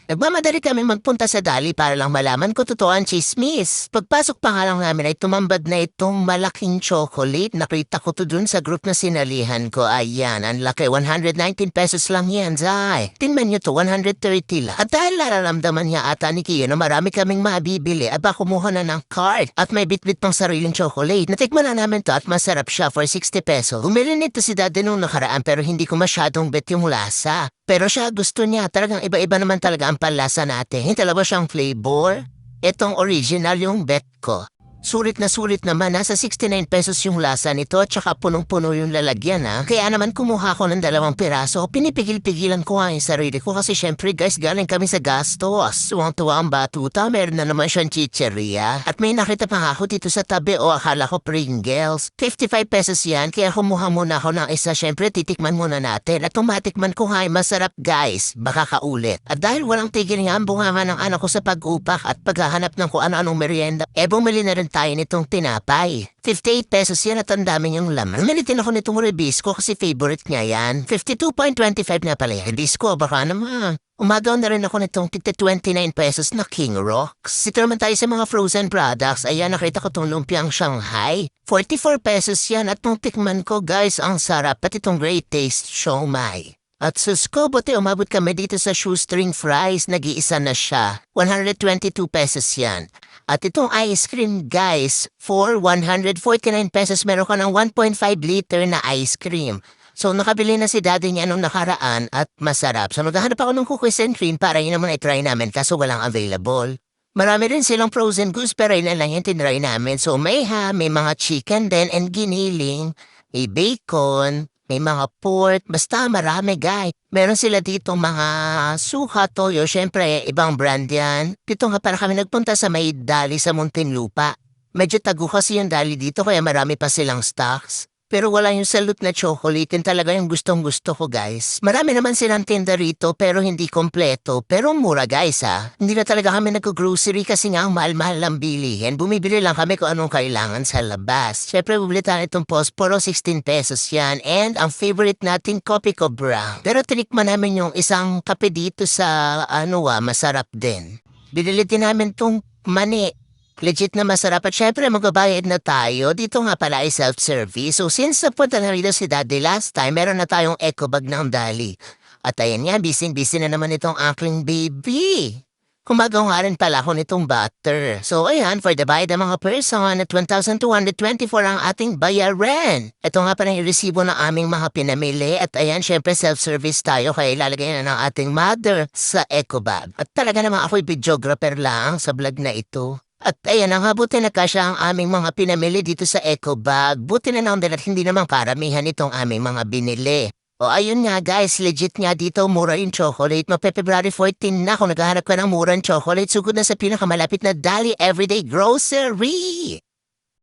Nagmamadali kami magpunta sa Dali para lang malaman ko totoo ang chismis. Pagpasok pa nga lang namin ay tumambad na itong malaking chocolate. Nakita ko to dun sa group na sinalihan ko. Ayan, ang laki. 119 pesos lang yan, Zay. Tingnan nyo to, 130 lang. At dahil nararamdaman niya ata ni Kiyo na marami kaming mabibili, aba kumuha na ng card. At may bitbit pang sariling chocolate. Natikman na namin to at masarap siya for 60 pesos. Bumili nito si Daddy nung nakaraan pero hindi ko masyadong bet yung lasa. Pero siya gusto niya, talagang iba-iba naman talaga ang panlasa natin. Hindi talaga siyang flavor. Itong original yung bet ko. Sulit naman, nasa 69 pesos yung lasa nito at saka punong-puno yung lalagyan ha. Kaya naman kumuha ko ng 2 piraso. Pinipigil-pigilan ko nga yung sarili ko kasi syempre guys galing kami sa gastos. Tuwang-tuwa ang batuta, meron na naman siyang chicheria. At may nakita pa nga ako dito sa tabi o akala ko Pringles. 55 pesos yan kaya kumuha muna ako ng isa. Syempre titikman muna natin at tumatikman ko nga masarap guys. Baka kaulit. At dahil walang tigil nga ang bunganga ng anak ko sa pag-upak at paghahanap ng kung ano-anong merienda, bumili na rin tayo nitong tinapay. 58 pesos yan at ang dami niyong laman. Nalitin ako nitong Rebisco kasi favorite niya yan. 52.25 na pala yung Rebisco. Baka naman. Umagaw na rin ako nitong 29 pesos na King Rocks. Dito naman tayo sa mga frozen products. Ayan, nakita ko itong lumpiang Shanghai. 44 pesos yan at nung tikman ko guys, ang sarap. At itong Great Taste Siomai. At sus ko, buti umabot kami dito sa shoestring fries. Nag-iisa na siya. 122 pesos yan. At itong ice cream guys, for 149 pesos meron ka ng 1.5 liter na ice cream. So nakabili na si daddy niya nung nakaraan at masarap. So naghahanap ako ng cookies and cream para yun naman i-try namin kaso walang available. Marami rin silang frozen goods pero yun na lang yung tinry namin. So may ham, may mga chicken din and giniling, may bacon, may mga pork, basta marami guys. Meron sila dito mga suka, toyo, syempre ibang brand yan. Dito nga para kami nagpunta sa may Dali sa Muntinlupa. Medyo tago kasi yung Dali dito kaya marami pa silang stocks. Pero wala yung salute na chocolate, yun talaga yung gustong-gusto ko guys. Marami naman silang tinda rito pero hindi kompleto. Pero mura guys ha. Hindi na talaga kami nag-grocery kasi nga ang mahal-mahal lang bilihin. Bumibili lang kami kung anong kailangan sa labas. Siyempre bumili tayo itong Posporo, 16 pesos yan. And ang favorite natin, Kopi ko brown. Pero tinikman namin yung isang kape dito sa masarap din. Binili din namin tong mani. Legit na masarap at syempre magbabayad na tayo. Dito nga pala ay self-service. So since napunta na rito si Daddy last time, meron na tayong eco bag ng Dali. At ayan nga, busy na naman itong aking baby. Kumagaw nga rin pala ako nitong butter. So ayan, for the bayad ng mga person at 1,224 ang ating bayaran. Ito nga pala yung resibo ng aming mga pinamili. At ayan, syempre self-service tayo kaya ilalagay na ng ating mother sa eco bag. At talaga naman ako'y videographer lang sa vlog na ito. At ayan ang buti na kasya ang aming mga pinamili dito sa eco bag. Buti na naman din at hindi naman karamihan itong aming mga binili. O ayun nga guys, legit nga dito mura yung chocolate. February 14 na kung naghahanap ka ng murang chocolate, sugod na sa pinakamalapit na Dali Everyday Grocery.